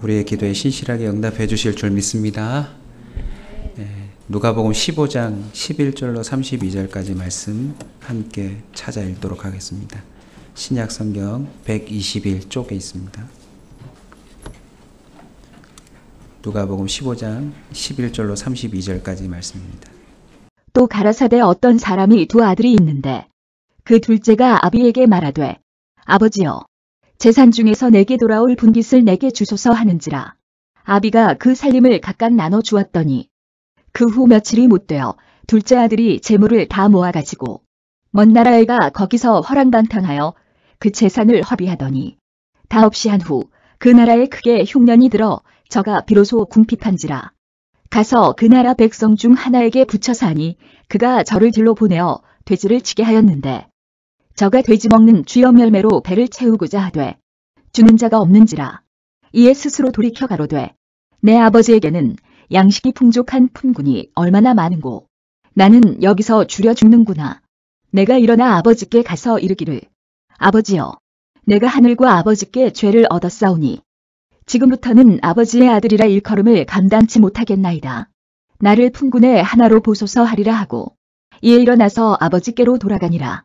우리의 기도에 신실하게 응답해 주실 줄 믿습니다. 누가복음 15장 11절로 32절까지 말씀 함께 찾아 읽도록 하겠습니다. 신약 성경 121쪽에 있습니다. 누가복음 15장 11절로 32절까지 말씀입니다. 또 가라사대 어떤 사람이 두 아들이 있는데 그 둘째가 아비에게 말하되 아버지여 재산 중에서 내게 돌아올 분깃을 내게 주소서 하는지라. 아비가 그 살림을 각각 나눠 주었더니 그 후 며칠이 못되어 둘째 아들이 재물을 다 모아가지고 먼 나라에 가 거기서 허랑방탕하여 그 재산을 허비하더니 다 없이 한 후 그 나라에 크게 흉년이 들어 저가 비로소 궁핍한지라. 가서 그 나라 백성 중 하나에게 붙여 사니 그가 저를 들로 보내어 돼지를 치게 하였는데 저가 돼지 먹는 쥐염 열매로 배를 채우고자 하되 주는 자가 없는지라. 이에 스스로 돌이켜 가로되 내 아버지에게는 양식이 풍족한 품꾼이 얼마나 많은고 나는 여기서 줄여 죽는구나. 내가 일어나 아버지께 가서 이르기를 아버지여 내가 하늘과 아버지께 죄를 얻었사오니 지금부터는 아버지의 아들이라 일컬음을 감당치 못하겠나이다. 나를 품꾼의 하나로 보소서 하리라 하고 이에 일어나서 아버지께로 돌아가니라.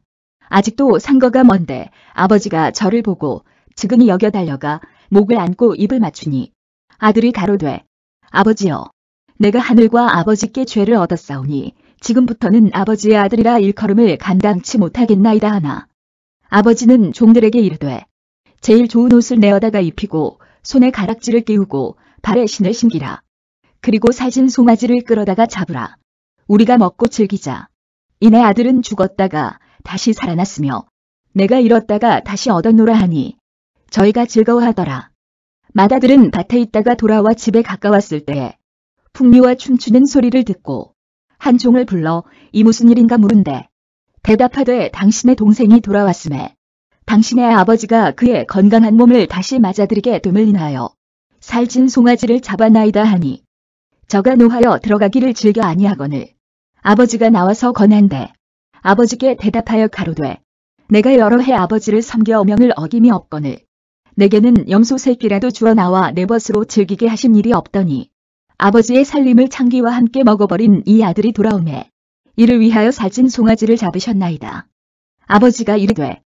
아직도 상거가 먼데 아버지가 저를 보고 측은히 여겨 달려가 목을 안고 입을 맞추니 아들이 가로되 아버지여 내가 하늘과 아버지께 죄를 얻었사오니 지금부터는 아버지의 아들이라 일컬음을 감당치 못하겠나이다 하나 아버지는 종들에게 이르되 제일 좋은 옷을 내어다가 입히고 손에 가락지를 끼우고 발에 신을 신기라. 그리고 살진 송아지를 끌어다가 잡으라. 우리가 먹고 즐기자. 이내 아들은 죽었다가 다시 살아났으며 내가 잃었다가 다시 얻었노라 하니 저희가 즐거워하더라. 맏아들은 밭에 있다가 돌아와 집에 가까웠을 때에 풍류와 춤추는 소리를 듣고 한 종을 불러 이 무슨 일인가 물은데 대답하되 당신의 동생이 돌아왔음에 당신의 아버지가 그의 건강한 몸을 다시 맞아들이게 됨을 인하여 살진 송아지를 잡아나이다 하니 저가 노하여 들어가기를 즐겨 아니하거늘 아버지가 나와서 권한대 아버지께 대답하여 가로되 내가 여러 해 아버지를 섬겨 명을 어김이 없거늘 내게는 염소 새끼라도 주어 나와 내 벗으로 즐기게 하신 일이 없더니 아버지의 살림을 창기와 함께 먹어버린 이 아들이 돌아오매 이를 위하여 살찐 송아지를 잡으셨나이다. 아버지가 이르되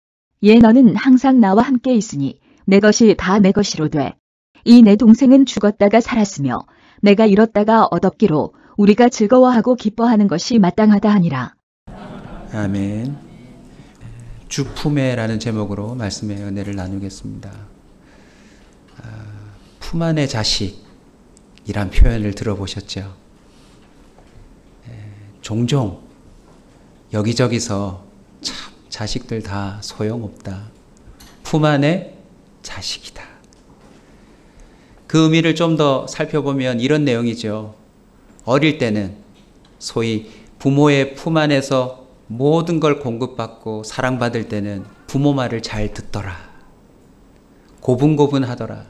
얘 너는 항상 나와 함께 있으니 내 것이 다 내 것이로되 이 내 동생은 죽었다가 살았으며 내가 잃었다가 얻었기로 우리가 즐거워하고 기뻐하는 것이 마땅하다 하니라. 아멘. 주품에라는 제목으로 말씀의 은혜를 나누겠습니다. 품 안의 자식이란 표현을 들어보셨죠? 종종 여기저기서 참 자식들 다 소용없다. 품 안의 자식이다. 그 의미를 좀 더 살펴보면 이런 내용이죠. 어릴 때는 소위 부모의 품 안에서 모든 걸 공급받고 사랑받을 때는 부모 말을 잘 듣더라. 고분고분하더라.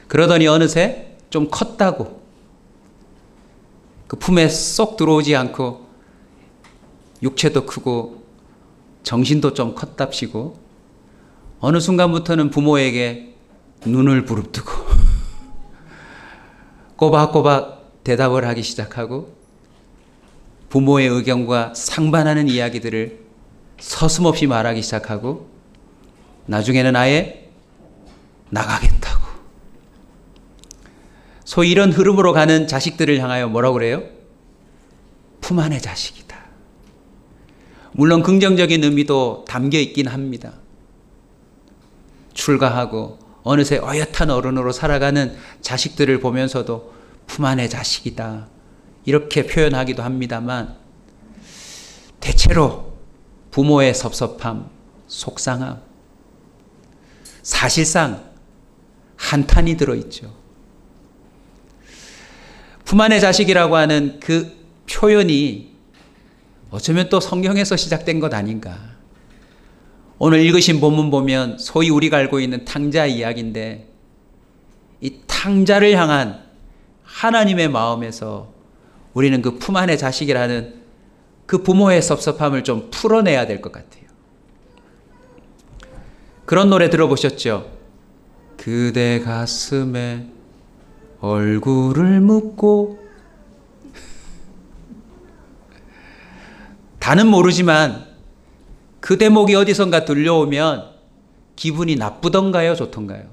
그러더니 어느새 좀 컸다고 그 품에 쏙 들어오지 않고 육체도 크고 정신도 좀 컸답시고 어느 순간부터는 부모에게 눈을 부릅뜨고 꼬박꼬박 대답을 하기 시작하고 부모의 의견과 상반하는 이야기들을 서슴없이 말하기 시작하고 나중에는 아예 나가겠다고. 소위 이런 흐름으로 가는 자식들을 향하여 뭐라고 그래요? 품 안의 자식이다. 물론 긍정적인 의미도 담겨 있긴 합니다. 출가하고 어느새 어엿한 어른으로 살아가는 자식들을 보면서도 품 안의 자식이다. 이렇게 표현하기도 합니다만 대체로 부모의 섭섭함, 속상함, 사실상 한탄이 들어있죠. 품 안의 자식이라고 하는 그 표현이 어쩌면 또 성경에서 시작된 것 아닌가. 오늘 읽으신 본문 보면 소위 우리가 알고 있는 탕자 이야기인데 이 탕자를 향한 하나님의 마음에서 우리는 그 품 안의 자식이라는 그 부모의 섭섭함을 좀 풀어내야 될 것 같아요. 그런 노래 들어보셨죠? 그대 가슴에 얼굴을 묻고. 다는 모르지만 그 대목이 어디선가 들려오면 기분이 나쁘던가요, 좋던가요?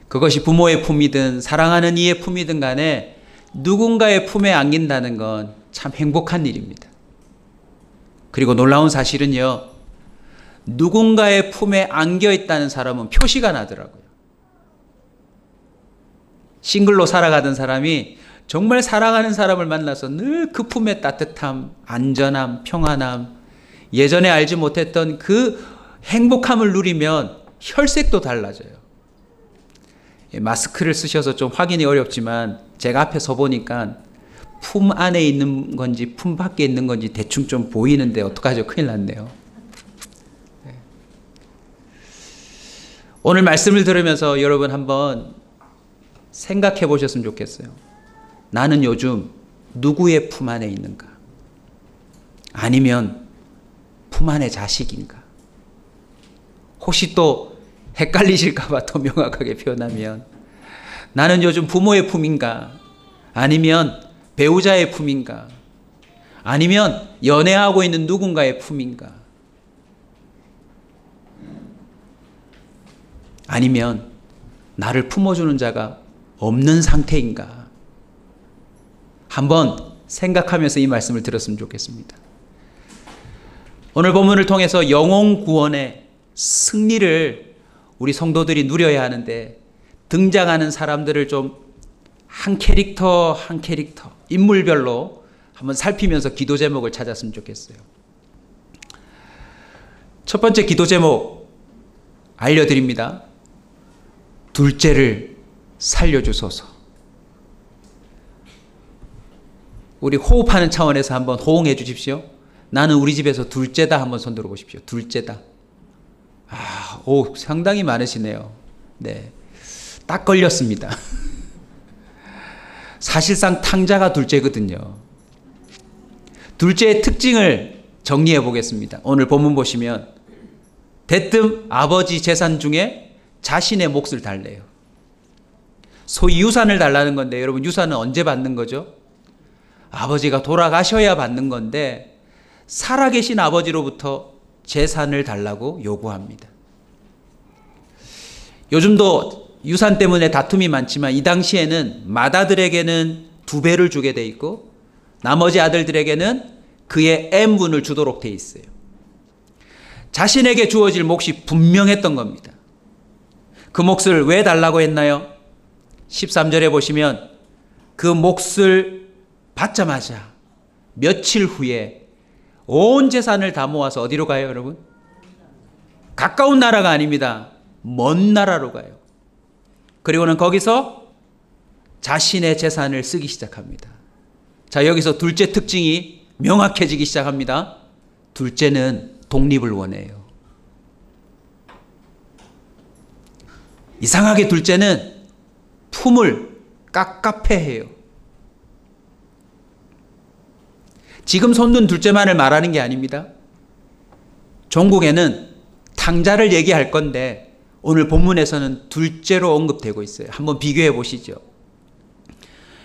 그것이 부모의 품이든 사랑하는 이의 품이든 간에 누군가의 품에 안긴다는 건 참 행복한 일입니다. 그리고 놀라운 사실은요, 누군가의 품에 안겨 있다는 사람은 표시가 나더라고요. 싱글로 살아가던 사람이 정말 사랑하는 사람을 만나서 늘 그 품의 따뜻함, 안전함, 평안함, 예전에 알지 못했던 그 행복함을 누리면 혈색도 달라져요. 마스크를 쓰셔서 좀 확인이 어렵지만 제가 앞에 서 보니까 품 안에 있는 건지 품 밖에 있는 건지 대충 좀 보이는데 어떡하죠? 큰일 났네요. 오늘 말씀을 들으면서 여러분 한번 생각해 보셨으면 좋겠어요. 나는 요즘 누구의 품 안에 있는가? 아니면 품 안의 자식인가? 혹시 또 헷갈리실까 봐 더 명확하게 표현하면 나는 요즘 부모의 품인가? 아니면 배우자의 품인가? 아니면 연애하고 있는 누군가의 품인가? 아니면 나를 품어주는 자가 없는 상태인가? 한번 생각하면서 이 말씀을 들었으면 좋겠습니다. 오늘 본문을 통해서 영혼 구원의 승리를 우리 성도들이 누려야 하는데 등장하는 사람들을 좀 한 캐릭터 한 캐릭터 인물별로 한번 살피면서 기도 제목을 찾았으면 좋겠어요. 첫 번째 기도 제목 알려드립니다. 둘째를 살려주소서. 우리 호흡하는 차원에서 한번 호응해 주십시오. 나는 우리 집에서 둘째다 한번 손 들어 보십시오. 둘째다. 상당히 많으시네요. 네, 딱 걸렸습니다. 사실상 탕자가 둘째거든요. 둘째의 특징을 정리해 보겠습니다. 오늘 본문 보시면 대뜸 아버지 재산 중에 자신의 몫을 달래요. 소위 유산을 달라는 건데 여러분 유산은 언제 받는 거죠? 아버지가 돌아가셔야 받는 건데 살아계신 아버지로부터 재산을 달라고 요구합니다. 요즘도 유산 때문에 다툼이 많지만 이 당시에는 맏아들에게는 2배를 주게 돼 있고 나머지 아들들에게는 그의 n분을 주도록 돼 있어요. 자신에게 주어질 몫이 분명했던 겁니다. 그 몫을 왜 달라고 했나요? 13절에 보시면 그 몫을 받자마자 며칠 후에 온 재산을 다 모아서 어디로 가요, 여러분? 가까운 나라가 아닙니다. 먼 나라로 가요. 그리고는 거기서 자신의 재산을 쓰기 시작합니다. 자, 여기서 둘째 특징이 명확해지기 시작합니다. 둘째는 독립을 원해요. 이상하게 둘째는 품을 깝깝해해요. 지금 손든 둘째만을 말하는 게 아닙니다. 종국에는 탕자를 얘기할 건데 오늘 본문에서는 둘째로 언급되고 있어요. 한번 비교해 보시죠.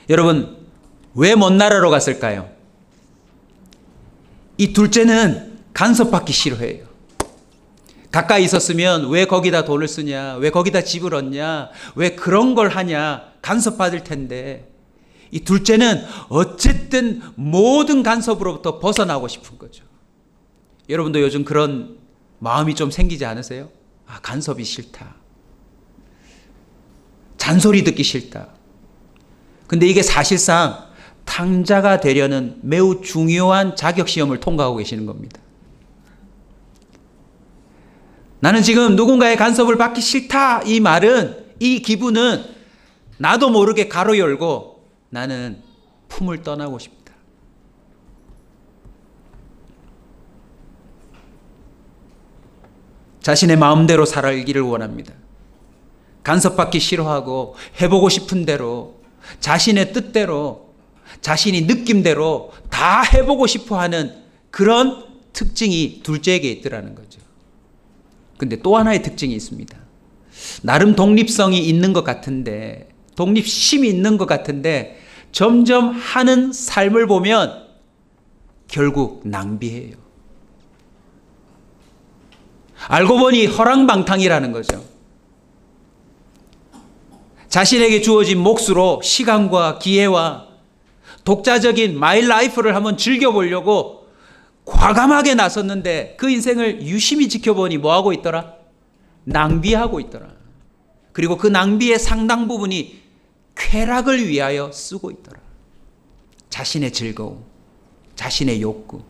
여러분, 왜 먼 나라로 갔을까요? 이 둘째는 간섭받기 싫어해요. 가까이 있었으면 왜 거기다 돈을 쓰냐, 왜 거기다 집을 얻냐, 왜 그런 걸 하냐, 간섭받을 텐데 이 둘째는 어쨌든 모든 간섭으로부터 벗어나고 싶은 거죠. 여러분도 요즘 그런 마음이 좀 생기지 않으세요? 간섭이 싫다. 잔소리 듣기 싫다. 근데 이게 사실상 탕자가 되려는 매우 중요한 자격시험을 통과하고 계시는 겁니다. 나는 지금 누군가의 간섭을 받기 싫다. 이 말은, 이 기분은 나도 모르게 가로 열고 나는 품을 떠나고 싶다. 자신의 마음대로 살기를 원합니다. 간섭받기 싫어하고 해보고 싶은 대로 자신의 뜻대로 자신이 느낌대로 다 해보고 싶어하는 그런 특징이 둘째에게 있더라는 거죠. 근데 또 하나의 특징이 있습니다. 나름 독립성이 있는 것 같은데, 독립심이 있는 것 같은데 점점 하는 삶을 보면 결국 낭비해요. 알고 보니 허랑방탕이라는 거죠. 자신에게 주어진 몫으로 시간과 기회와 독자적인 마이 라이프를 한번 즐겨보려고 과감하게 나섰는데 그 인생을 유심히 지켜보니 뭐하고 있더라? 낭비하고 있더라. 그리고 그 낭비의 상당 부분이 쾌락을 위하여 쓰고 있더라. 자신의 즐거움, 자신의 욕구.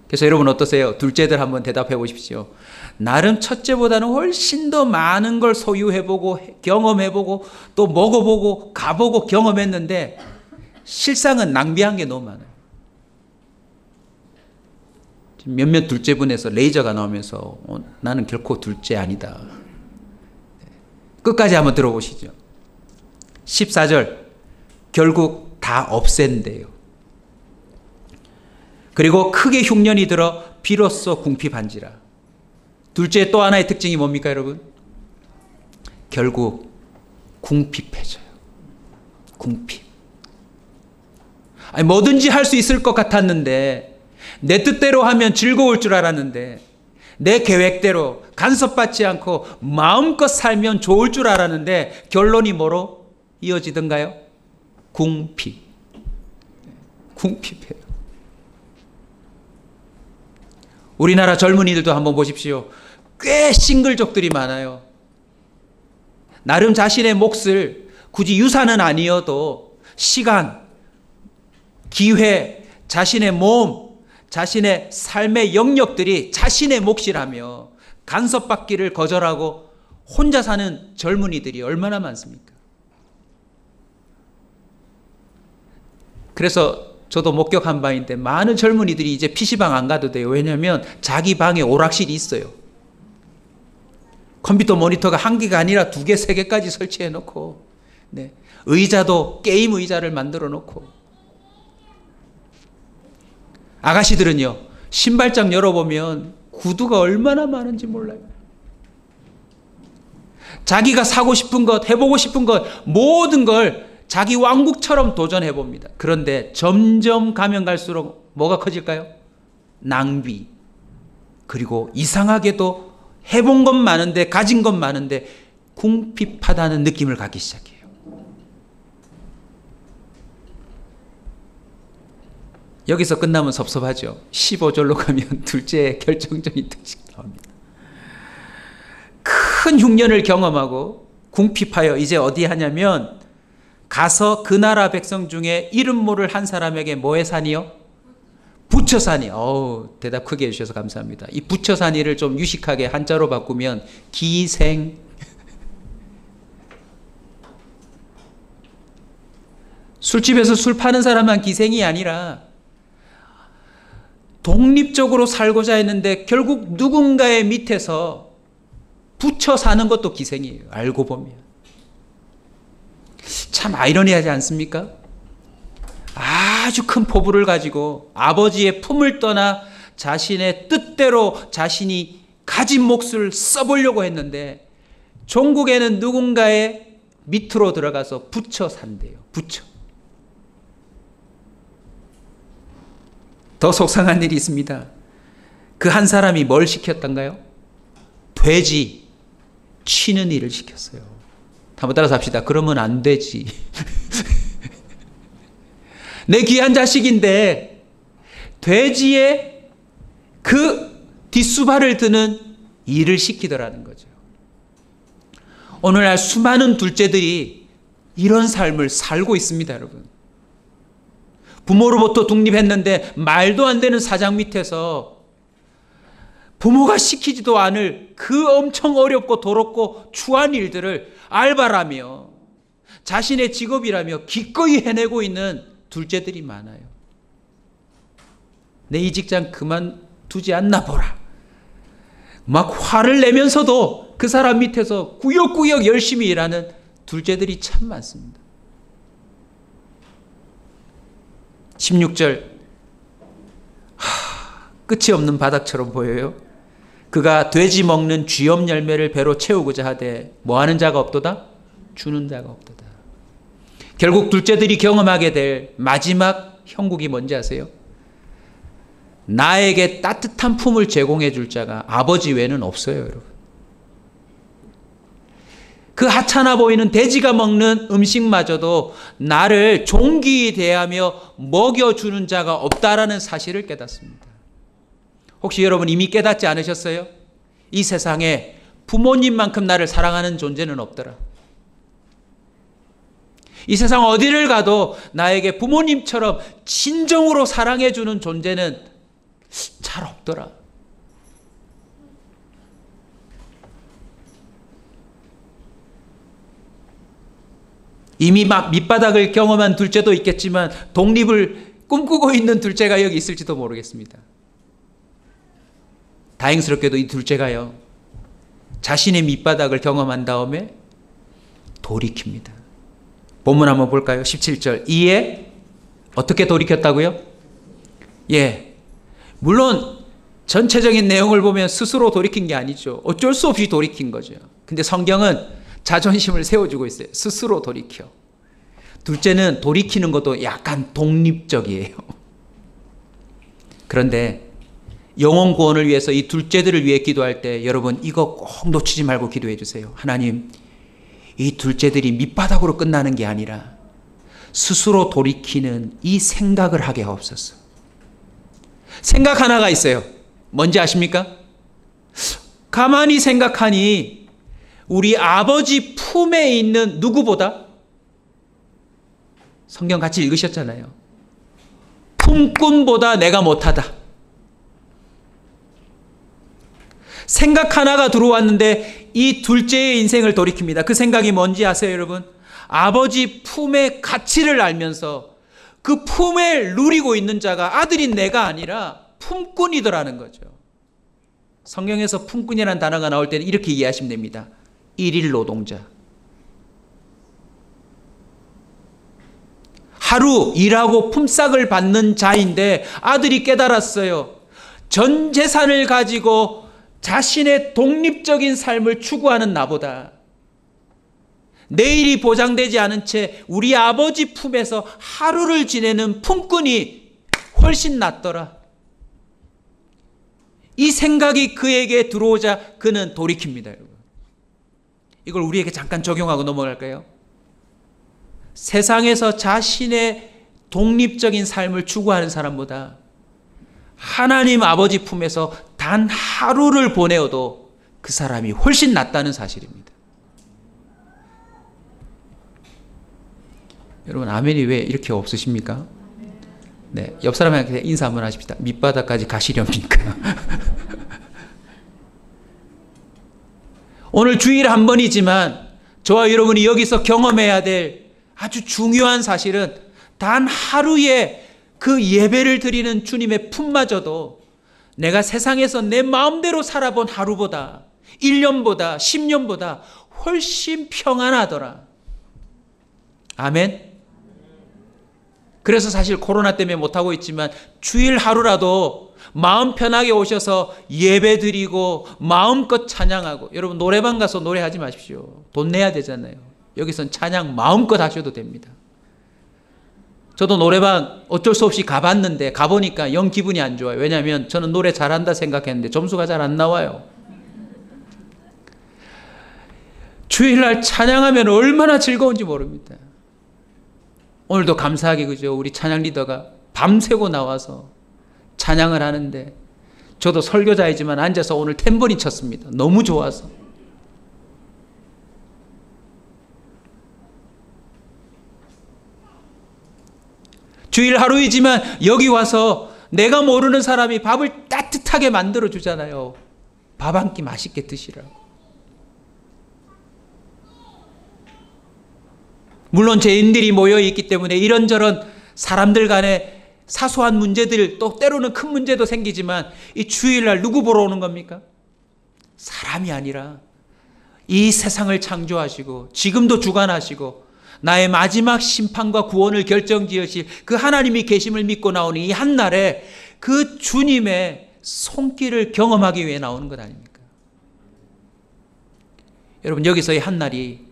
그래서 여러분 어떠세요? 둘째들 한번 대답해 보십시오. 나름 첫째보다는 훨씬 더 많은 걸 소유해보고 경험해보고 또 먹어보고 가보고 경험했는데 실상은 낭비한 게 너무 많아요. 몇몇 둘째분에서 레이저가 나오면서 나는 결코 둘째 아니다. 끝까지 한번 들어보시죠. 14절 결국 다 없앤대요. 그리고 크게 흉년이 들어 비로소 궁핍한지라. 둘째 또 하나의 특징이 뭡니까 여러분? 결국 궁핍해져요. 궁핍. 아니, 뭐든지 할 수 있을 것 같았는데 내 뜻대로 하면 즐거울 줄 알았는데 내 계획대로 간섭받지 않고 마음껏 살면 좋을 줄 알았는데 결론이 뭐로 이어지던가요? 궁핍. 궁핍해요. 우리나라 젊은이들도 한번 보십시오. 꽤 싱글족들이 많아요. 나름 자신의 몫을 굳이 유산은 아니어도 시간, 기회, 자신의 몸, 자신의 삶의 영역들이 자신의 몫이라며 간섭받기를 거절하고 혼자 사는 젊은이들이 얼마나 많습니까? 그래서 저도 목격한 바인데 많은 젊은이들이 이제 PC방 안 가도 돼요. 왜냐하면 자기 방에 오락실이 있어요. 컴퓨터 모니터가 한 개가 아니라 2개, 3개까지 설치해 놓고, 네. 의자도 게임 의자를 만들어 놓고. 아가씨들은요, 신발장 열어보면 구두가 얼마나 많은지 몰라요. 자기가 사고 싶은 것, 해보고 싶은 것, 모든 걸 자기 왕국처럼 도전해 봅니다. 그런데 점점 가면 갈수록 뭐가 커질까요? 낭비. 그리고 이상하게도 해본 것 많은데, 가진 것 많은데 궁핍하다는 느낌을 갖기 시작해요. 여기서 끝나면 섭섭하죠. 15절로 가면 둘째의 결정적인 특징이 나옵니다. 큰 흉년을 경험하고 궁핍하여 이제 어디 하냐면 가서 그 나라 백성 중에 이름 모를 한 사람에게 뭐의 산이요? 부처산이. 대답 크게 해주셔서 감사합니다. 이 부처산이를 좀 유식하게 한자로 바꾸면 기생. 술집에서 술 파는 사람만 기생이 아니라 독립적으로 살고자 했는데 결국 누군가의 밑에서 붙여 사는 것도 기생이에요. 알고 보면. 참 아이러니하지 않습니까? 아주 큰 포부를 가지고 아버지의 품을 떠나 자신의 뜻대로 자신이 가진 몫을 써보려고 했는데 종국에는 누군가의 밑으로 들어가서 붙여 산대요. 붙여. 더 속상한 일이 있습니다. 그 한 사람이 뭘 시켰던가요? 돼지 치는 일을 시켰어요. 한번 따라서 합시다. 그러면 안 되지. 내 귀한 자식인데 돼지의 그 뒷수발을 드는 일을 시키더라는 거죠. 오늘날 수많은 둘째들이 이런 삶을 살고 있습니다, 여러분. 부모로부터 독립했는데 말도 안 되는 사장 밑에서 부모가 시키지도 않을 그 엄청 어렵고 더럽고 추한 일들을 알바라며 자신의 직업이라며 기꺼이 해내고 있는 둘째들이 많아요. 내 이 직장 그만두지 않나 보라. 막 화를 내면서도 그 사람 밑에서 구역구역 열심히 일하는 둘째들이 참 많습니다. 16절 끝이 없는 바닥처럼 보여요. 그가 돼지 먹는 쥐염 열매를 배로 채우고자 하되 뭐하는 자가 없도다? 주는 자가 없도다. 결국 둘째들이 경험하게 될 마지막 형국이 뭔지 아세요? 나에게 따뜻한 품을 제공해 줄 자가 아버지 외에는 없어요, 여러분. 그 하찮아 보이는 돼지가 먹는 음식마저도 나를 존귀히 대하며 먹여주는 자가 없다라는 사실을 깨닫습니다. 혹시 여러분 이미 깨닫지 않으셨어요? 이 세상에 부모님만큼 나를 사랑하는 존재는 없더라. 이 세상 어디를 가도 나에게 부모님처럼 진정으로 사랑해주는 존재는 잘 없더라. 이미 막 밑바닥을 경험한 둘째도 있겠지만 독립을 꿈꾸고 있는 둘째가 여기 있을지도 모르겠습니다. 다행스럽게도 이 둘째가요, 자신의 밑바닥을 경험한 다음에 돌이킵니다. 본문 한번 볼까요? 17절. 이에 어떻게 돌이켰다고요? 예, 물론 전체적인 내용을 보면 스스로 돌이킨 게 아니죠. 어쩔 수 없이 돌이킨 거죠. 근데 성경은 자존심을 세워주고 있어요. 스스로 돌이켜. 둘째는 돌이키는 것도 약간 독립적이에요. 그런데 영혼 구원을 위해서 이 둘째들을 위해 기도할 때 여러분 이거 꼭 놓치지 말고 기도해 주세요. 하나님, 이 둘째들이 밑바닥으로 끝나는 게 아니라 스스로 돌이키는 이 생각을 하게 하옵소서. 생각 하나가 있어요. 뭔지 아십니까? 가만히 생각하니 우리 아버지 품에 있는 누구보다, 성경 같이 읽으셨잖아요. 품꾼보다 내가 못하다. 생각 하나가 들어왔는데 이 둘째의 인생을 돌이킵니다. 그 생각이 뭔지 아세요, 여러분? 아버지 품의 가치를 알면서 그 품에 누리고 있는 자가 아들인 내가 아니라 품꾼이더라는 거죠. 성경에서 품꾼이라는 단어가 나올 때는 이렇게 이해하시면 됩니다. 일일 노동자. 하루 일하고 품삯을 받는 자인데 아들이 깨달았어요. 전 재산을 가지고 자신의 독립적인 삶을 추구하는 나보다 내일이 보장되지 않은 채 우리 아버지 품에서 하루를 지내는 품꾼이 훨씬 낫더라. 이 생각이 그에게 들어오자 그는 돌이킵니다, 여러분. 이걸 우리에게 잠깐 적용하고 넘어갈까요? 세상에서 자신의 독립적인 삶을 추구하는 사람보다 하나님 아버지 품에서 단 하루를 보내어도 그 사람이 훨씬 낫다는 사실입니다. 여러분 아멘이 왜 이렇게 없으십니까? 네, 옆 사람한테 인사 한번 하십시다. 밑바닥까지 가시렵니까? 오늘 주일 한 번이지만 저와 여러분이 여기서 경험해야 될 아주 중요한 사실은 단 하루에 그 예배를 드리는 주님의 품마저도 내가 세상에서 내 마음대로 살아본 하루보다 1년보다 10년보다 훨씬 평안하더라. 아멘. 그래서 사실 코로나 때문에 못하고 있지만 주일 하루라도 마음 편하게 오셔서 예배 드리고 마음껏 찬양하고, 여러분 노래방 가서 노래하지 마십시오. 돈 내야 되잖아요. 여기선 찬양 마음껏 하셔도 됩니다. 저도 노래방 어쩔 수 없이 가봤는데 가보니까 영 기분이 안 좋아요. 왜냐하면 저는 노래 잘한다 생각했는데 점수가 잘 안 나와요. 주일날 찬양하면 얼마나 즐거운지 모릅니다. 오늘도 감사하게 그죠? 우리 찬양 리더가 밤새고 나와서 찬양을 하는데 저도 설교자이지만 앉아서 오늘 탬버린 쳤습니다. 너무 좋아서. 주일 하루이지만 여기 와서 내가 모르는 사람이 밥을 따뜻하게 만들어 주잖아요. 밥 한 끼 맛있게 드시라고. 물론 죄인들이 모여 있기 때문에 이런저런 사람들 간에 사소한 문제들, 또 때로는 큰 문제도 생기지만 이 주일날 누구 보러 오는 겁니까? 사람이 아니라 이 세상을 창조하시고 지금도 주관하시고 나의 마지막 심판과 구원을 결정지으실 그 하나님이 계심을 믿고 나오는 이 한날에 그 주님의 손길을 경험하기 위해 나오는 것 아닙니까? 여러분, 여기서의 한날이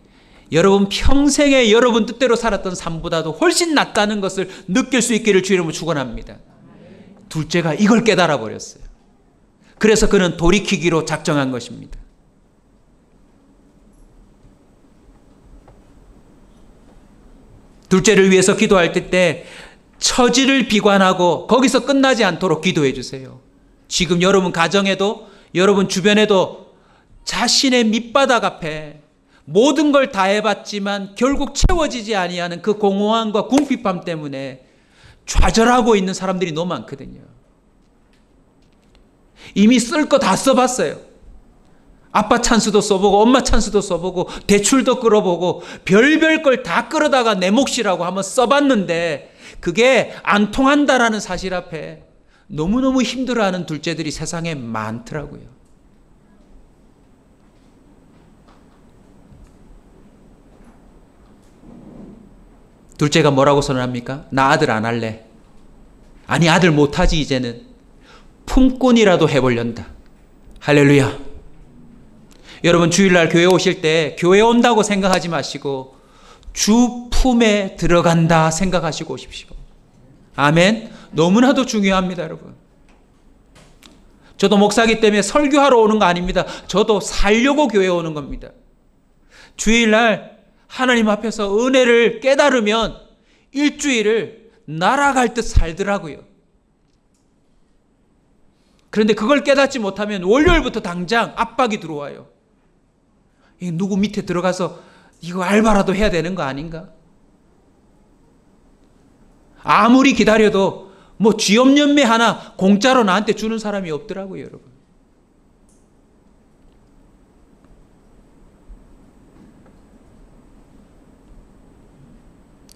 여러분 평생에 여러분 뜻대로 살았던 삶보다도 훨씬 낫다는 것을 느낄 수 있기를 주 이름으로 축원합니다. 둘째가 이걸 깨달아 버렸어요. 그래서 그는 돌이키기로 작정한 것입니다. 둘째를 위해서 기도할 때 처지를 비관하고 거기서 끝나지 않도록 기도해 주세요. 지금 여러분 가정에도 여러분 주변에도 자신의 밑바닥 앞에 모든 걸 다 해봤지만 결국 채워지지 아니하는 그 공허함과 궁핍함 때문에 좌절하고 있는 사람들이 너무 많거든요. 이미 쓸 거 다 써봤어요. 아빠 찬스도 써보고 엄마 찬스도 써보고 대출도 끌어보고 별별 걸 다 끌어다가 내 몫이라고 한번 써봤는데 그게 안 통한다라는 사실 앞에 너무너무 힘들어하는 둘째들이 세상에 많더라고요. 둘째가 뭐라고 선언합니까? 나 아들 안 할래. 아니, 아들 못하지 이제는. 품꾼이라도 해보련다. 할렐루야. 여러분 주일날 교회 오실 때 교회 온다고 생각하지 마시고 주 품에 들어간다 생각하시고 오십시오. 아멘. 너무나도 중요합니다, 여러분. 저도 목사기 때문에 설교하러 오는 거 아닙니다. 저도 살려고 교회 오는 겁니다. 주일날 하나님 앞에서 은혜를 깨달으면 일주일을 날아갈 듯 살더라고요. 그런데 그걸 깨닫지 못하면 월요일부터 당장 압박이 들어와요. 누구 밑에 들어가서 이거 알바라도 해야 되는 거 아닌가? 아무리 기다려도 뭐 쥐업연매 하나 공짜로 나한테 주는 사람이 없더라고요, 여러분.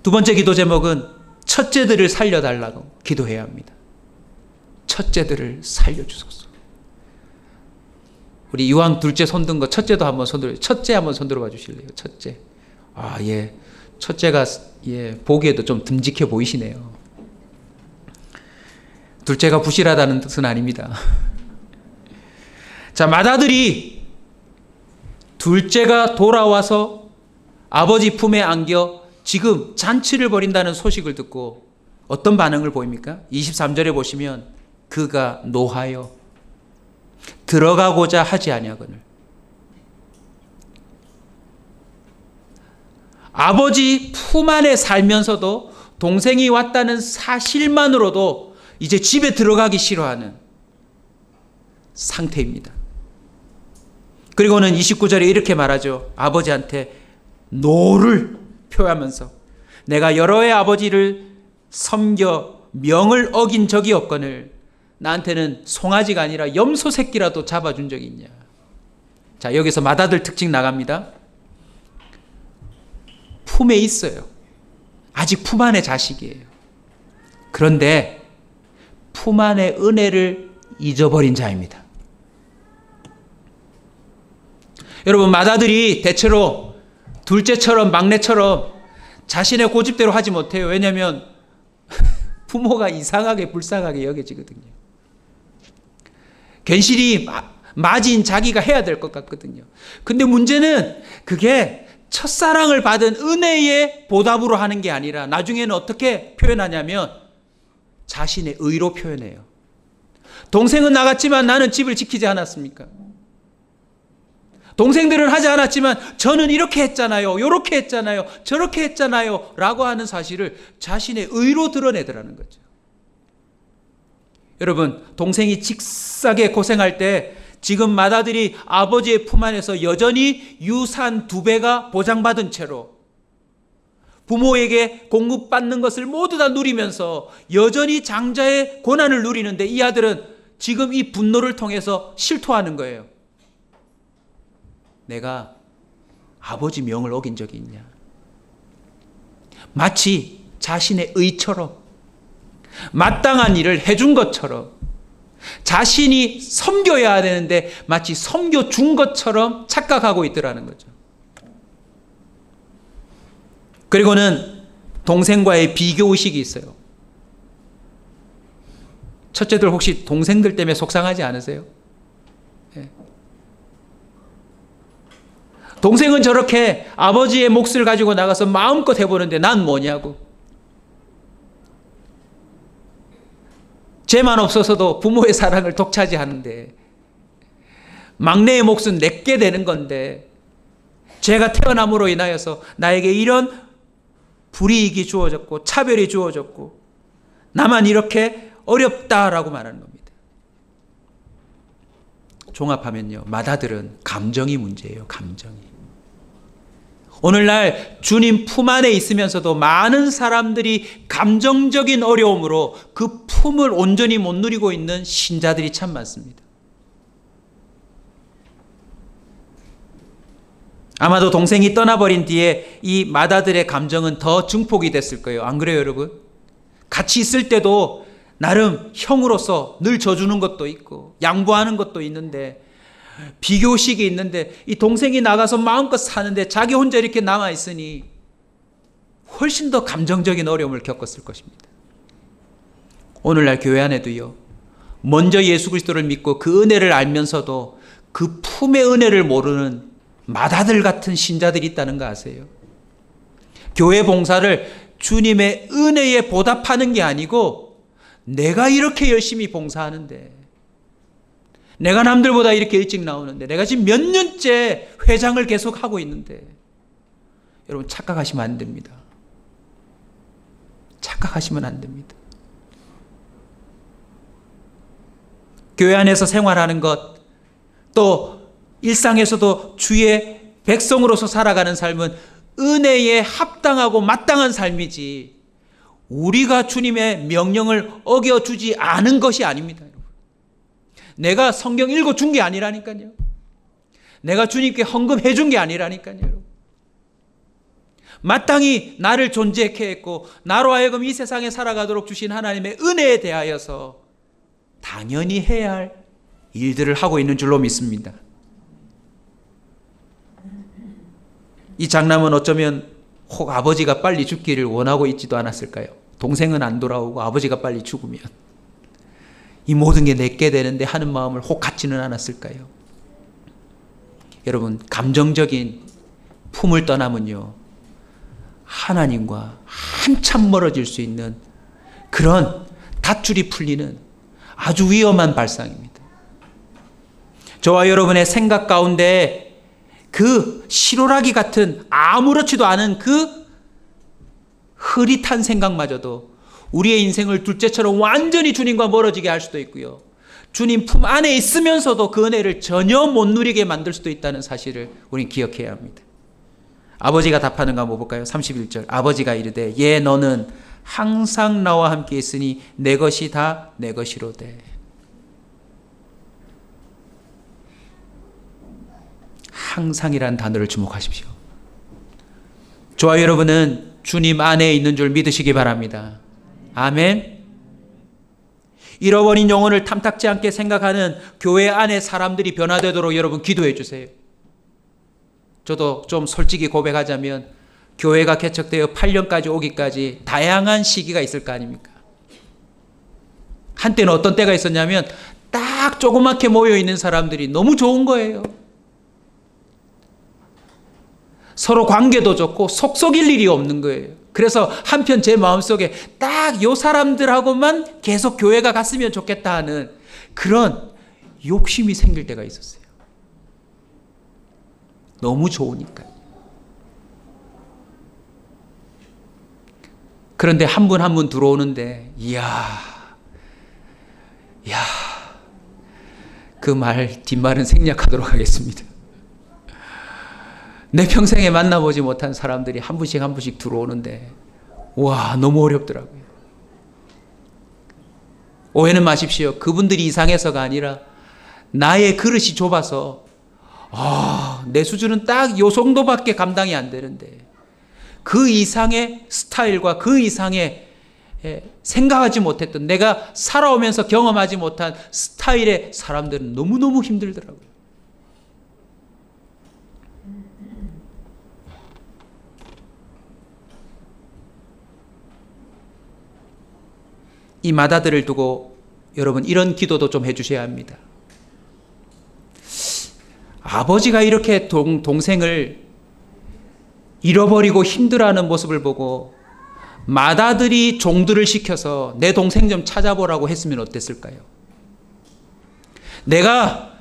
두 번째 기도 제목은 첫째들을 살려달라고 기도해야 합니다. 첫째들을 살려주소서. 우리 이왕 둘째 손든 거 첫째도 한번 손들어, 첫째 한번 손들어 봐 주실래요? 첫째. 아, 예. 첫째가, 예, 보기에도 좀 듬직해 보이시네요. 둘째가 부실하다는 뜻은 아닙니다. 자, 맏아들이 둘째가 돌아와서 아버지 품에 안겨 지금 잔치를 벌인다는 소식을 듣고 어떤 반응을 보입니까? 23절에 보시면 그가 노하여 들어가고자 하지 아니하거늘. 아버지 품 안에 살면서도 동생이 왔다는 사실만으로도 이제 집에 들어가기 싫어하는 상태입니다. 그리고는 29절에 이렇게 말하죠. 아버지한테 노를 표하면서 내가 여러 해 아버지를 섬겨 명을 어긴 적이 없거늘 나한테는 송아지가 아니라 염소 새끼라도 잡아준 적이 있냐. 자, 여기서 맏아들 특징 나갑니다. 품에 있어요. 아직 품 안의 자식이에요. 그런데 품 안의 은혜를 잊어버린 자입니다. 여러분, 맏아들이 대체로 둘째처럼 막내처럼 자신의 고집대로 하지 못해요. 왜냐하면 부모가 이상하게 불쌍하게 여겨지거든요. 괜시리 맞인 자기가 해야 될 것 같거든요. 근데 문제는 그게 첫사랑을 받은 은혜의 보답으로 하는 게 아니라 나중에는 어떻게 표현하냐면 자신의 의로 표현해요. 동생은 나갔지만 나는 집을 지키지 않았습니까? 동생들은 하지 않았지만 저는 이렇게 했잖아요. 이렇게 했잖아요. 저렇게 했잖아요. 라고 하는 사실을 자신의 의로 드러내더라는 거죠. 여러분, 동생이 직사게 고생할 때 지금 맏아들이 아버지의 품 안에서 여전히 유산 2배가 보장받은 채로 부모에게 공급받는 것을 모두 다 누리면서 여전히 장자의 고난을 누리는데 이 아들은 지금 이 분노를 통해서 실토하는 거예요. 내가 아버지 명을 어긴 적이 있냐. 마치 자신의 의처럼 마땅한 일을 해준 것처럼 자신이 섬겨야 되는데 마치 섬겨준 것처럼 착각하고 있더라는 거죠. 그리고는 동생과의 비교의식이 있어요. 첫째들 혹시 동생들 때문에 속상하지 않으세요? 예. 동생은 저렇게 아버지의 몫을 가지고 나가서 마음껏 해보는데 난 뭐냐고. 죄만 없어서도 부모의 사랑을 독차지하는데 막내의 몫은 내게 되는 건데 죄가 태어남으로 인하여서 나에게 이런 불이익이 주어졌고 차별이 주어졌고 나만 이렇게 어렵다라고 말하는 겁니다. 종합하면요, 맏아들은 감정이 문제예요. 감정이. 오늘날 주님 품 안에 있으면서도 많은 사람들이 감정적인 어려움으로 그 품을 온전히 못 누리고 있는 신자들이 참 많습니다. 아마도 동생이 떠나버린 뒤에 이 맏아들의 감정은 더 증폭이 됐을 거예요. 안 그래요, 여러분? 같이 있을 때도 나름 형으로서 늘 져주는 것도 있고 양보하는 것도 있는데 비교식이 있는데 이 동생이 나가서 마음껏 사는데 자기 혼자 이렇게 남아있으니 훨씬 더 감정적인 어려움을 겪었을 것입니다. 오늘날 교회 안에도요, 먼저 예수 그리스도를 믿고 그 은혜를 알면서도 그 품의 은혜를 모르는 맏아들 같은 신자들이 있다는 거 아세요? 교회 봉사를 주님의 은혜에 보답하는 게 아니고 내가 이렇게 열심히 봉사하는데, 내가 남들보다 이렇게 일찍 나오는데, 내가 지금 몇 년째 회장을 계속 하고 있는데, 여러분 착각하시면 안 됩니다. 착각하시면 안 됩니다. 교회 안에서 생활하는 것, 또 일상에서도 주의 백성으로서 살아가는 삶은 은혜에 합당하고 마땅한 삶이지 우리가 주님의 명령을 어겨주지 않은 것이 아닙니다. 여러분. 내가 성경 읽어준 게 아니라니까요. 내가 주님께 헌금해 준 게 아니라니까요. 여러분. 마땅히 나를 존재케 했고 나로 하여금 이 세상에 살아가도록 주신 하나님의 은혜에 대하여서 당연히 해야 할 일들을 하고 있는 줄로 믿습니다. 이 장남은 어쩌면 혹 아버지가 빨리 죽기를 원하고 있지도 않았을까요? 동생은 안 돌아오고 아버지가 빨리 죽으면 이 모든 게 내게 되는데 하는 마음을 혹 갖지는 않았을까요? 여러분, 감정적인 품을 떠나면요, 하나님과 한참 멀어질 수 있는 그런 닷줄이 풀리는 아주 위험한 발상입니다. 저와 여러분의 생각 가운데 그 시로라기 같은 아무렇지도 않은 그 흐릿한 생각마저도 우리의 인생을 둘째처럼 완전히 주님과 멀어지게 할 수도 있고요. 주님 품 안에 있으면서도 그 은혜를 전혀 못 누리게 만들 수도 있다는 사실을 우리는 기억해야 합니다. 아버지가 답하는 거 한번 볼까요? 31절. 아버지가 이르되 예 너는 항상 나와 함께 있으니 내 것이 다 내 것이로되. 항상이란 단어를 주목하십시오. 저와 여러분은 주님 안에 있는 줄 믿으시기 바랍니다. 아멘. 잃어버린 영혼을 탐탁지 않게 생각하는 교회 안에 사람들이 변화되도록 여러분 기도해 주세요. 저도 좀 솔직히 고백하자면 교회가 개척되어 8년까지 오기까지 다양한 시기가 있을 거 아닙니까? 한때는 어떤 때가 있었냐면 딱 조그맣게 모여있는 사람들이 너무 좋은 거예요. 서로 관계도 좋고 속속일 일이 없는 거예요. 그래서 한편 제 마음속에 딱 요 사람들하고만 계속 교회가 갔으면 좋겠다 하는 그런 욕심이 생길 때가 있었어요. 너무 좋으니까. 그런데 한 분 한 분 들어오는데 이야 그 말 뒷말은 생략하도록 하겠습니다. 내 평생에 만나보지 못한 사람들이 한 분씩 한 분씩 들어오는데 와 너무 어렵더라고요. 오해는 마십시오. 그분들이 이상해서가 아니라 나의 그릇이 좁아서 내 수준은 딱 요 정도밖에 감당이 안 되는데 그 이상의 스타일과 그 이상의 생각하지 못했던 내가 살아오면서 경험하지 못한 스타일의 사람들은 너무너무 힘들더라고요. 이 맏아들을 두고 여러분 이런 기도도 좀 해주셔야 합니다. 아버지가 이렇게 동생을 잃어버리고 힘들어하는 모습을 보고 맏아들이 종들을 시켜서 내 동생 좀 찾아보라고 했으면 어땠을까요? 내가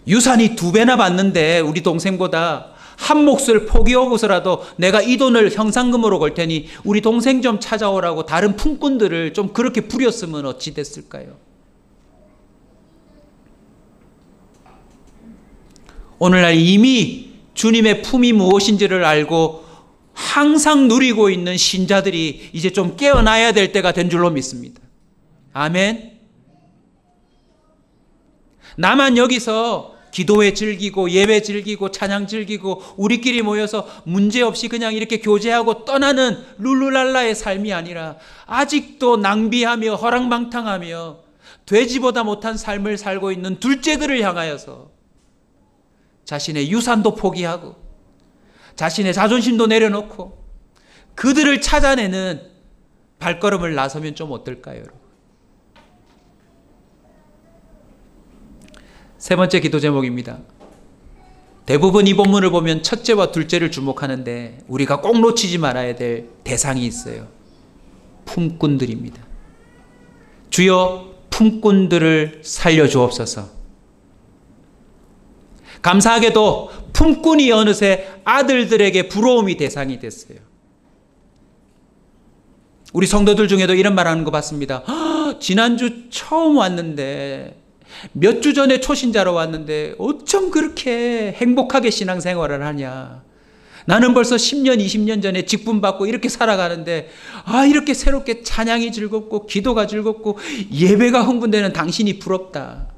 유산이 2배나 받는데 우리 동생보다 한 몫을 포기하고서라도 내가 이 돈을 형상금으로 걸 테니 우리 동생 좀 찾아오라고 다른 품꾼들을 좀 그렇게 부렸으면 어찌 됐을까요? 오늘날 이미 주님의 품이 무엇인지를 알고 항상 누리고 있는 신자들이 이제 좀 깨어나야 될 때가 된 줄로 믿습니다. 아멘. 나만 여기서 기도회 즐기고 예배 즐기고 찬양 즐기고 우리끼리 모여서 문제없이 그냥 이렇게 교제하고 떠나는 룰루랄라의 삶이 아니라 아직도 낭비하며 허랑방탕하며 돼지보다 못한 삶을 살고 있는 둘째들을 향하여서 자신의 유산도 포기하고 자신의 자존심도 내려놓고 그들을 찾아내는 발걸음을 나서면 좀 어떨까요, 여러분? 세 번째 기도 제목입니다. 대부분 이 본문을 보면 첫째와 둘째를 주목하는데 우리가 꼭 놓치지 말아야 될 대상이 있어요. 품꾼들입니다. 주여 품꾼들을 살려주옵소서. 감사하게도 품꾼이 어느새 아들들에게 부러움이 대상이 됐어요. 우리 성도들 중에도 이런 말하는 거 봤습니다. 지난주 처음 왔는데 몇 주 전에 초신자로 왔는데 어쩜 그렇게 행복하게 신앙생활을 하냐. 나는 벌써 10년, 20년 전에 직분 받고 이렇게 살아가는데 이렇게 새롭게 찬양이 즐겁고 기도가 즐겁고 예배가 흥분되는 당신이 부럽다.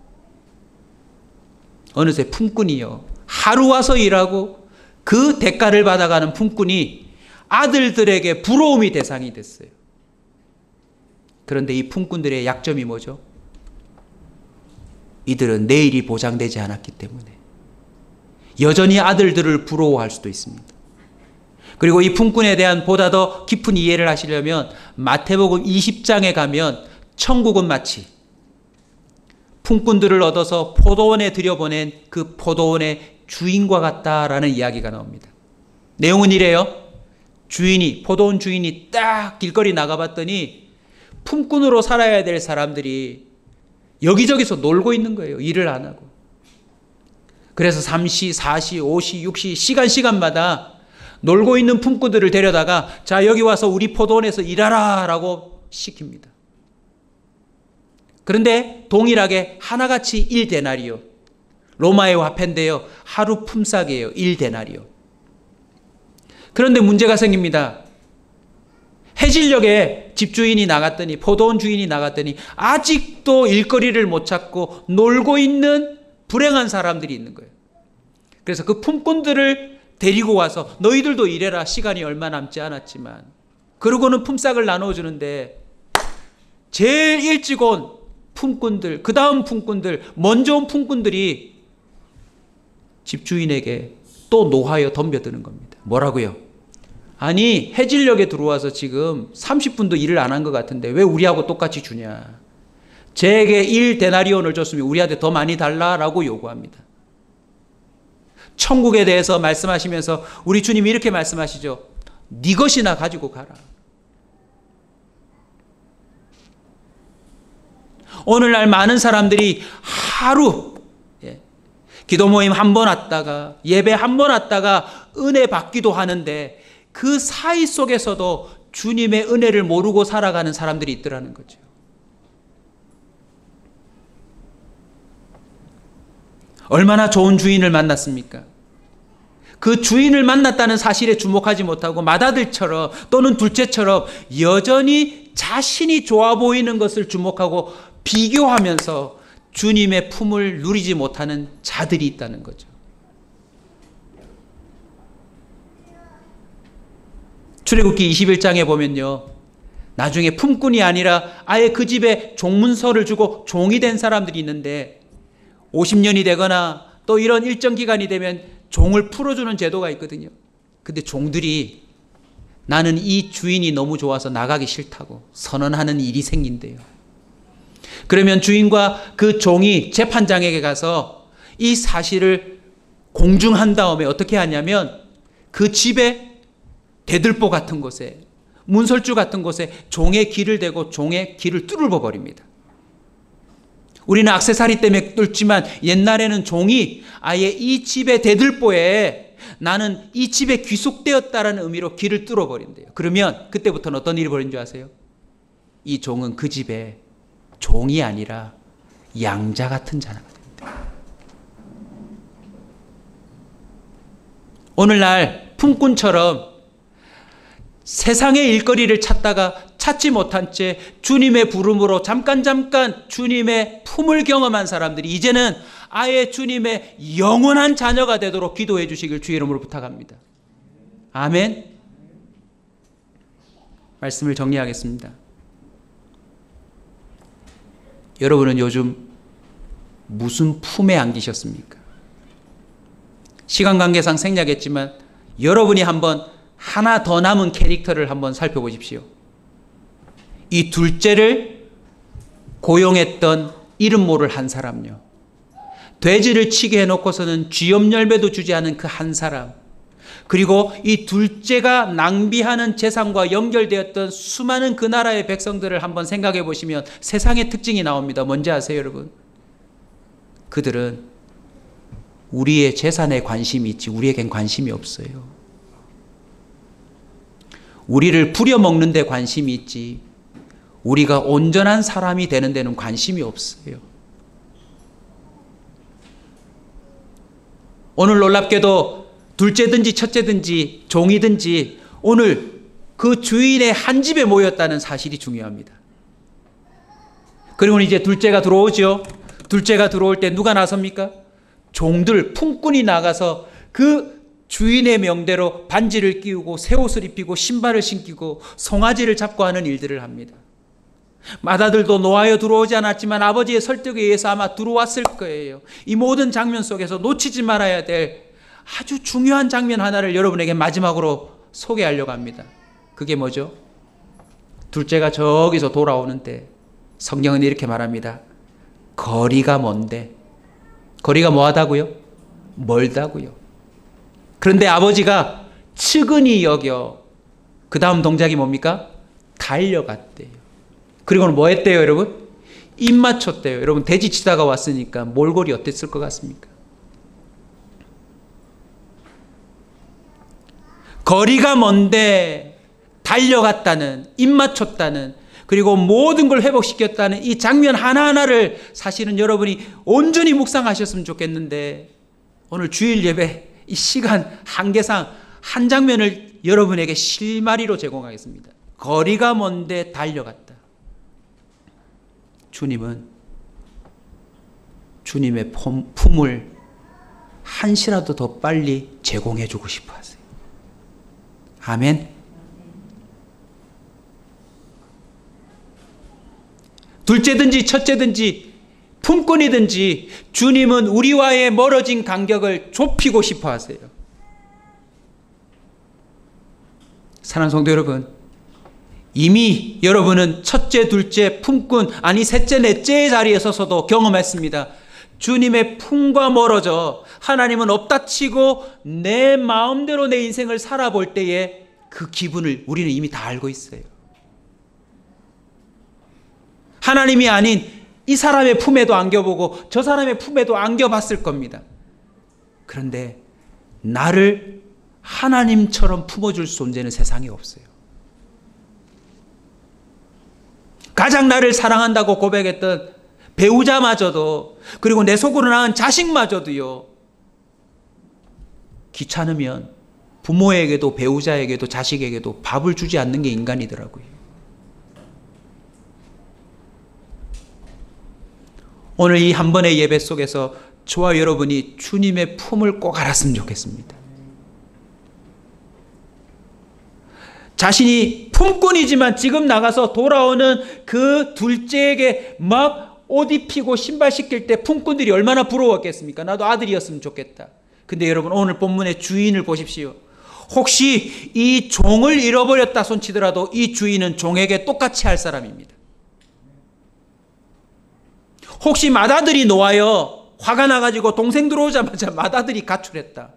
어느새 품꾼이요. 하루 와서 일하고 그 대가를 받아가는 품꾼이 아들들에게 부러움이 대상이 됐어요. 그런데 이 품꾼들의 약점이 뭐죠? 이들은 내일이 보장되지 않았기 때문에 여전히 아들들을 부러워할 수도 있습니다. 그리고 이 품꾼에 대한 보다 더 깊은 이해를 하시려면 마태복음 20장에 가면 천국은 마치 품꾼들을 얻어서 포도원에 들여보낸 그 포도원의 주인과 같다라는 이야기가 나옵니다. 내용은 이래요. 포도원 주인이 딱 길거리 나가봤더니 품꾼으로 살아야 될 사람들이 여기저기서 놀고 있는 거예요. 일을 안 하고. 그래서 3시, 4시, 5시, 6시 시간마다 놀고 있는 품꾼들을 데려다가 자 여기 와서 우리 포도원에서 일하라 라고 시킵니다. 그런데 동일하게 하나같이 1데나리오. 로마의 화폐인데요. 하루 품삯이에요. 1데나리오. 그런데 문제가 생깁니다. 해질녘에 집주인이 나갔더니 포도원 주인이 나갔더니 아직도 일거리를 못 찾고 놀고 있는 불행한 사람들이 있는 거예요. 그래서 그 품꾼들을 데리고 와서 너희들도 일해라. 시간이 얼마 남지 않았지만. 그러고는 품삯을 나눠주는데 제일 일찍 온 품꾼들, 그 다음 품꾼들, 먼저 온 품꾼들이 집주인에게 또 노하여 덤벼드는 겁니다. 뭐라고요? 아니 해질녘에 들어와서 지금 30분도 일을 안 한 것 같은데 왜 우리하고 똑같이 주냐. 쟤에게 1데나리온을 줬으면 우리한테 더 많이 달라라고 요구합니다. 천국에 대해서 말씀하시면서 우리 주님이 이렇게 말씀하시죠. 네 것이나 가지고 가라. 오늘날 많은 사람들이 하루 기도 모임 한 번 왔다가 예배 한 번 왔다가 은혜 받기도 하는데 그 사이 속에서도 주님의 은혜를 모르고 살아가는 사람들이 있더라는 거죠. 얼마나 좋은 주인을 만났습니까? 그 주인을 만났다는 사실에 주목하지 못하고 맏아들처럼 또는 둘째처럼 여전히 자신이 좋아 보이는 것을 주목하고 비교하면서 주님의 품을 누리지 못하는 자들이 있다는 거죠. 출애굽기 21장에 보면요. 나중에 품꾼이 아니라 아예 그 집에 종문서를 주고 종이 된 사람들이 있는데 50년이 되거나 또 이런 일정 기간이 되면 종을 풀어주는 제도가 있거든요. 근데 종들이 나는 이 주인이 너무 좋아서 나가기 싫다고 선언하는 일이 생긴대요. 그러면 주인과 그 종이 재판장에게 가서 이 사실을 공증한 다음에 어떻게 하냐면 그 집에 대들보 같은 곳에 문설주 같은 곳에 종의 귀를 대고 종의 귀를 뚫어 버립니다. 우리는 액세서리 때문에 뚫지만 옛날에는 종이 아예 이 집의 대들보에 나는 이 집에 귀속되었다라는 의미로 귀를 뚫어 버린대요. 그러면 그때부터는 어떤 일이 벌어진 줄 아세요? 이 종은 그 집에 종이 아니라 양자 같은 자가 된대요. 오늘날 품꾼처럼 세상의 일거리를 찾다가 찾지 못한 채 주님의 부름으로 잠깐 주님의 품을 경험한 사람들이 이제는 아예 주님의 영원한 자녀가 되도록 기도해 주시길 주의 이름으로 부탁합니다. 아멘. 말씀을 정리하겠습니다. 여러분은 요즘 무슨 품에 안기셨습니까? 시간 관계상 생략했지만 여러분이 한번 하나 더 남은 캐릭터를 한번 살펴보십시오. 이 둘째를 고용했던 이름 모를 한 사람요. 돼지를 치게 해놓고서는 쥐염 열매도 주지 않은 그 한 사람. 그리고 이 둘째가 낭비하는 재산과 연결되었던 수많은 그 나라의 백성들을 한번 생각해 보시면 세상의 특징이 나옵니다. 뭔지 아세요, 여러분? 그들은 우리의 재산에 관심이 있지 우리에겐 관심이 없어요. 우리를 부려먹는 데 관심이 있지 우리가 온전한 사람이 되는 데는 관심이 없어요. 오늘 놀랍게도 둘째든지 첫째든지 종이든지 오늘 그 주인의 한 집에 모였다는 사실이 중요합니다. 그리고 이제 둘째가 들어오죠. 둘째가 들어올 때 누가 나섭니까? 종들, 품꾼이 나가서 그 주인의 명대로 반지를 끼우고 새 옷을 입히고 신발을 신기고 송아지를 잡고 하는 일들을 합니다. 맏아들도 놓아여 들어오지 않았지만 아버지의 설득에 의해서 아마 들어왔을 거예요. 이 모든 장면 속에서 놓치지 말아야 될 아주 중요한 장면 하나를 여러분에게 마지막으로 소개하려고 합니다. 그게 뭐죠? 둘째가 저기서 돌아오는데 성경은 이렇게 말합니다. 거리가 먼데. 거리가 뭐하다고요? 멀다고요. 그런데 아버지가 측은히 여겨 그 다음 동작이 뭡니까? 달려갔대요. 그리고는 뭐 했대요, 여러분? 입 맞췄대요. 여러분 돼지 치다가 왔으니까 몰골이 어땠을 것 같습니까? 거리가 먼데 달려갔다는, 입 맞췄다는, 그리고 모든 걸 회복시켰다는 이 장면 하나하나를 사실은 여러분이 온전히 묵상하셨으면 좋겠는데 오늘 주일 예배 이 시간 한계상 한 장면을 여러분에게 실마리로 제공하겠습니다. 거리가 먼데 달려갔다. 주님은 주님의 품을 한시라도 더 빨리 제공해 주고 싶어 하세요. 아멘. 둘째든지 첫째든지 품꾼이든지 주님은 우리와의 멀어진 간격을 좁히고 싶어 하세요. 사랑하는 성도 여러분, 이미 여러분은 첫째, 둘째, 품꾼, 아니 셋째, 넷째의 자리에 서서도 경험했습니다. 주님의 품과 멀어져 하나님은 없다 치고 내 마음대로 내 인생을 살아볼 때에 그 기분을 우리는 이미 다 알고 있어요. 하나님이 아닌 이 사람의 품에도 안겨보고 저 사람의 품에도 안겨봤을 겁니다. 그런데 나를 하나님처럼 품어줄 존재는 세상에 없어요. 가장 나를 사랑한다고 고백했던 배우자마저도, 그리고 내 속으로 낳은 자식마저도요, 귀찮으면 부모에게도 배우자에게도 자식에게도 밥을 주지 않는 게 인간이더라고요. 오늘 이 한 번의 예배 속에서 저와 여러분이 주님의 품을 꼭 알았으면 좋겠습니다. 자신이 품꾼이지만 지금 나가서 돌아오는 그 둘째에게 막 옷 입히고 신발 시킬 때 품꾼들이 얼마나 부러웠겠습니까? 나도 아들이었으면 좋겠다. 근데 여러분 오늘 본문의 주인을 보십시오. 혹시 이 종을 잃어버렸다 손치더라도 이 주인은 종에게 똑같이 할 사람입니다. 혹시 맏아들이 놓아요. 화가 나가지고 동생 들어오자마자 맏아들이 가출했다.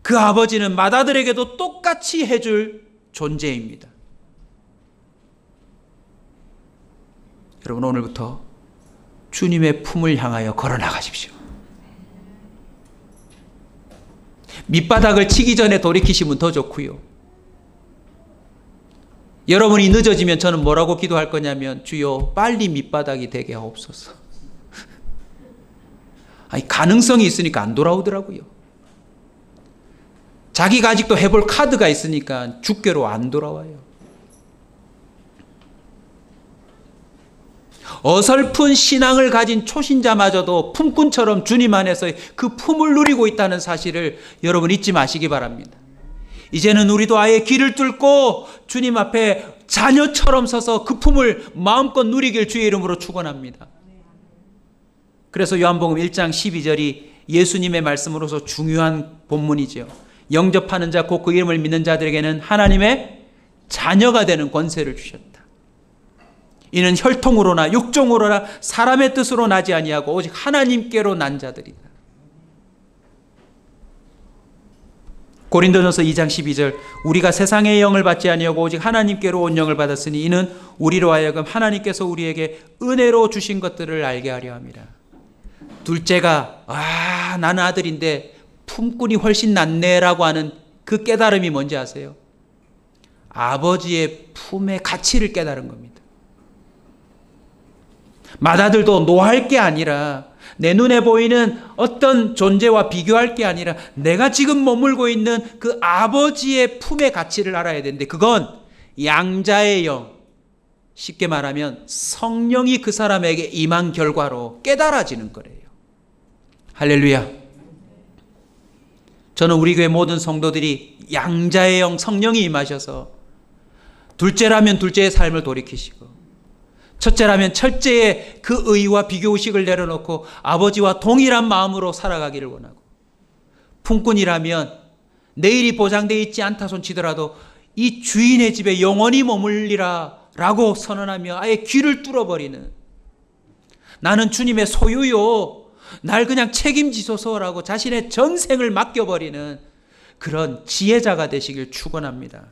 그 아버지는 맏아들에게도 똑같이 해줄 존재입니다. 여러분, 오늘부터 주님의 품을 향하여 걸어나가십시오. 밑바닥을 치기 전에 돌이키시면 더 좋고요. 여러분이 늦어지면 저는 뭐라고 기도할 거냐면, 주여 빨리 밑바닥이 되게 하옵소서. 아니, 가능성이 있으니까 안 돌아오더라고요. 자기가 아직도 해볼 카드가 있으니까 죽게로 안 돌아와요. 어설픈 신앙을 가진 초신자마저도 품꾼처럼 주님 안에서 그 품을 누리고 있다는 사실을 여러분 잊지 마시기 바랍니다. 이제는 우리도 아예 길을 뚫고 주님 앞에 자녀처럼 서서 그 품을 마음껏 누리길 주의 이름으로 축원합니다. 그래서 요한복음 1장 12절이 예수님의 말씀으로서 중요한 본문이죠. 영접하는 자 곧 그 이름을 믿는 자들에게는 하나님의 자녀가 되는 권세를 주셨다. 이는 혈통으로나 육종으로나 사람의 뜻으로 나지 아니하고 오직 하나님께로 난 자들이다. 고린도전서 2장 12절 우리가 세상의 영을 받지 아니하고 오직 하나님께로 온 영을 받았으니 이는 우리로 하여금 하나님께서 우리에게 은혜로 주신 것들을 알게 하려 함이라. 둘째가 나는 아들인데 품꾼이 훨씬 낫네라고 하는 그 깨달음이 뭔지 아세요? 아버지의 품의 가치를 깨달은 겁니다. 맏아들도 노할 게 아니라 내 눈에 보이는 어떤 존재와 비교할 게 아니라 내가 지금 머물고 있는 그 아버지의 품의 가치를 알아야 되는데, 그건 양자의 영, 쉽게 말하면 성령이 그 사람에게 임한 결과로 깨달아지는 거래요. 할렐루야. 저는 우리 교회 모든 성도들이 양자의 영, 성령이 임하셔서 둘째라면 둘째의 삶을 돌이키시고 첫째라면 첫째의 그 의와 비교의식을 내려놓고 아버지와 동일한 마음으로 살아가기를 원하고, 품꾼이라면 내일이 보장되어 있지 않다 손치더라도 이 주인의 집에 영원히 머물리라 라고 선언하며 아예 귀를 뚫어버리는, 나는 주님의 소유요, 날 그냥 책임지소서라고 자신의 전생을 맡겨버리는 그런 지혜자가 되시길 축원합니다.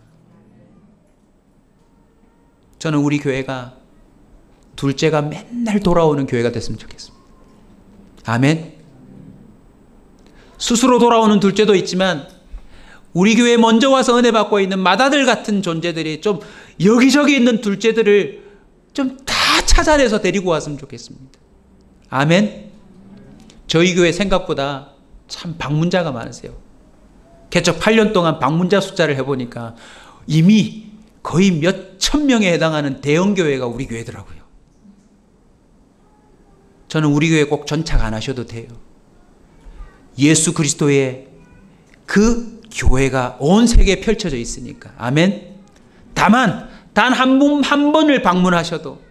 저는 우리 교회가 둘째가 맨날 돌아오는 교회가 됐으면 좋겠습니다. 아멘. 스스로 돌아오는 둘째도 있지만 우리 교회에 먼저 와서 은혜 받고 있는 맏아들 같은 존재들이 좀 여기저기 있는 둘째들을 좀 다 찾아내서 데리고 왔으면 좋겠습니다. 아멘. 저희 교회 생각보다 참 방문자가 많으세요. 개척 8년 동안 방문자 숫자를 해보니까 이미 거의 몇 천 명에 해당하는 대형 교회가 우리 교회더라고요. 저는 우리 교회 꼭 전착 안 하셔도 돼요. 예수 그리스도의 그 교회가 온 세계에 펼쳐져 있으니까. 아멘. 다만 단 한 번을 방문하셔도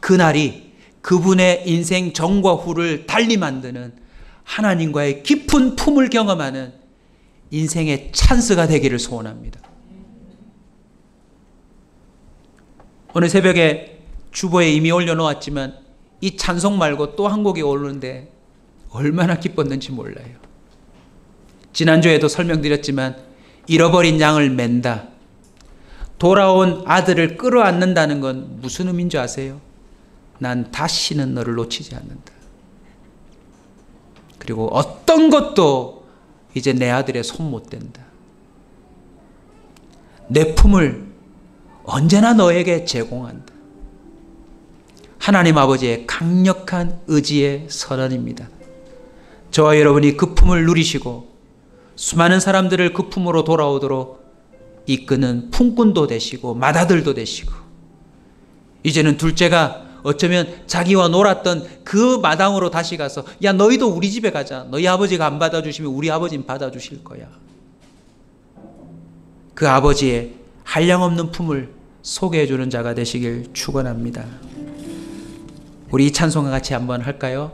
그날이 그분의 인생 전과 후를 달리 만드는 하나님과의 깊은 품을 경험하는 인생의 찬스가 되기를 소원합니다. 오늘 새벽에 주보에 이미 올려놓았지만 이 찬송 말고 또 한 곡이 오르는데 얼마나 기뻤는지 몰라요. 지난주에도 설명드렸지만 잃어버린 양을 맨다, 돌아온 아들을 끌어안는다는 건 무슨 의미인 줄 아세요? 난 다시는 너를 놓치지 않는다. 그리고 어떤 것도 이제 내 아들의 손 못 댄다. 내 품을 언제나 너에게 제공한다. 하나님 아버지의 강력한 의지의 선언입니다. 저와 여러분이 그 품을 누리시고 수많은 사람들을 그 품으로 돌아오도록 이끄는 품꾼도 되시고 맏아들도 되시고, 이제는 둘째가 어쩌면 자기와 놀았던 그 마당으로 다시 가서 야 너희도 우리 집에 가자. 너희 아버지가 안 받아주시면 우리 아버지는 받아주실 거야. 그 아버지의 한량없는 품을 소개해주는 자가 되시길 축원합니다. 우리 이 찬송과 같이 한번 할까요?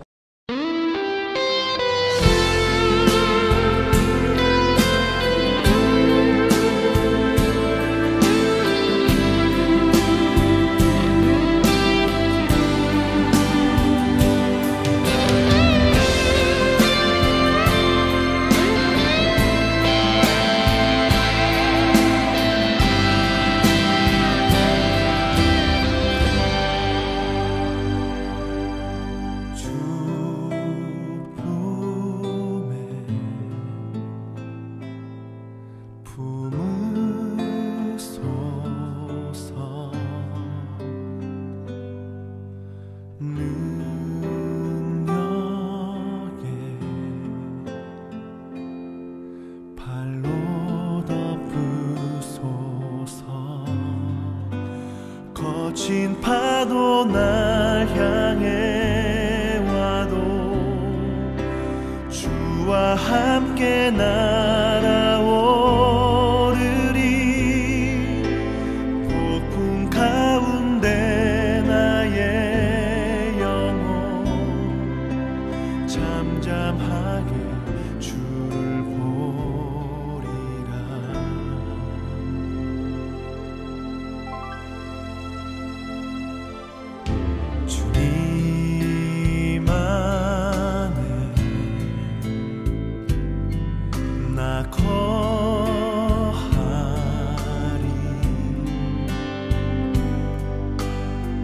거친 파도 날 향해 와도 주와 함께 날아오르리. 폭풍 가운데 나의 영혼 잠잠하게 주를 보리라. 주님 안에 나 거하리.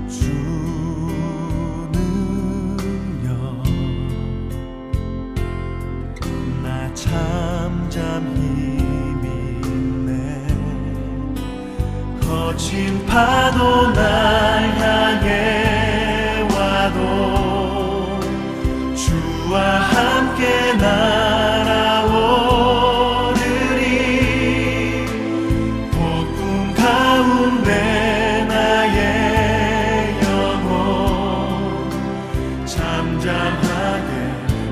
주 능력 나 잠잠히 믿네. 거친 파도 날 향해 와도 주와 함께 날아오르리. 폭풍 가운데 나의 영혼 잠잠하게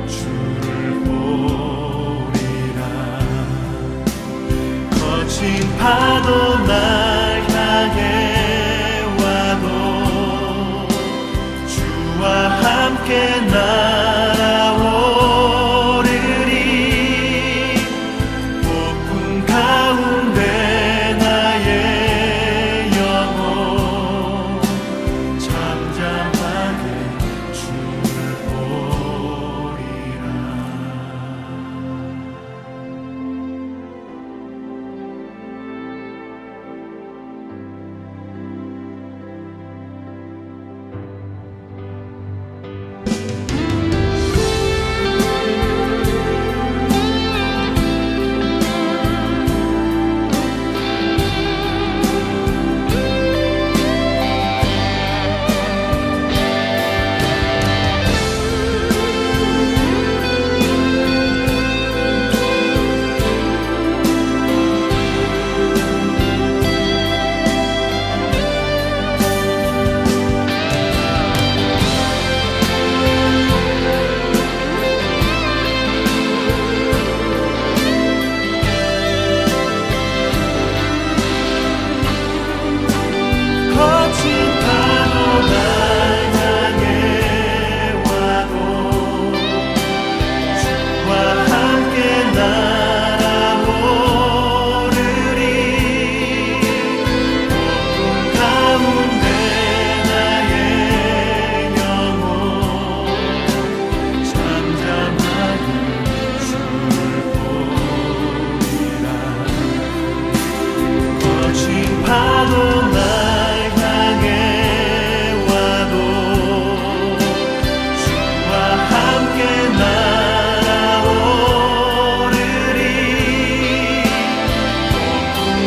주를 보리라. 거친 파도 날 향해 와도 주와 함께 날아오르리. 폭풍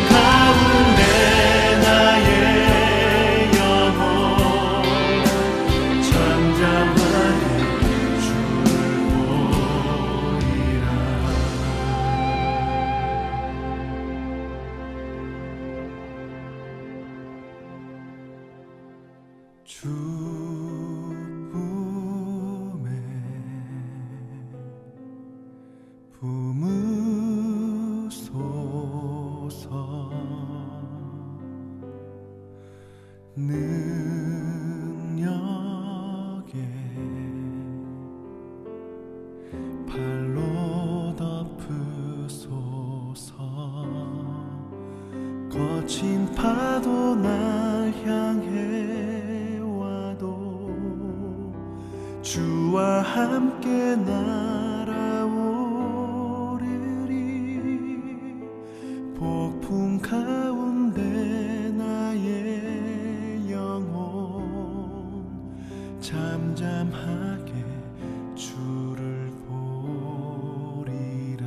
가운데 나의 영혼 잠잠하게 주를 보리라. 주품에 품으소서. 능력에 발로 덮으소서. 거친 파도 날 향해 와도 주와 함께 날아오르리. 폭풍 가운데 나의 영혼 잠잠하게 주를 보리라.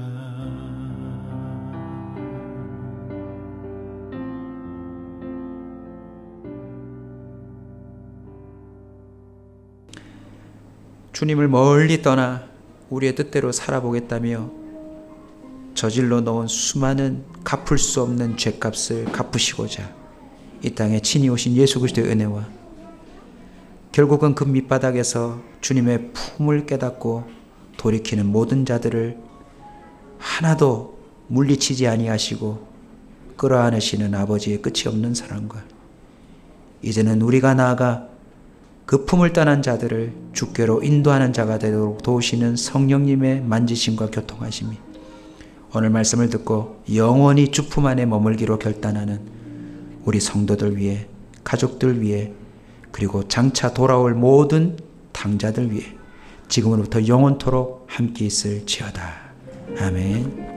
주님을 멀리 떠나 우리의 뜻대로 살아보겠다며 저질러 놓은 수많은 갚을 수 없는 죄값을 갚으시고자 이 땅에 친히 오신 예수 그리스도의 은혜와 결국은 그 밑바닥에서 주님의 품을 깨닫고 돌이키는 모든 자들을 하나도 물리치지 아니하시고 끌어안으시는 아버지의 끝이 없는 사랑과 이제는 우리가 나아가 그 품을 떠난 자들을 주께로 인도하는 자가 되도록 도우시는 성령님의 만지심과 교통하심이 오늘 말씀을 듣고 영원히 주 품 안에 머물기로 결단하는 우리 성도들 위해, 가족들 위해, 그리고 장차 돌아올 모든 당자들 위해 지금으로부터 영원토록 함께 있을지어다. 아멘.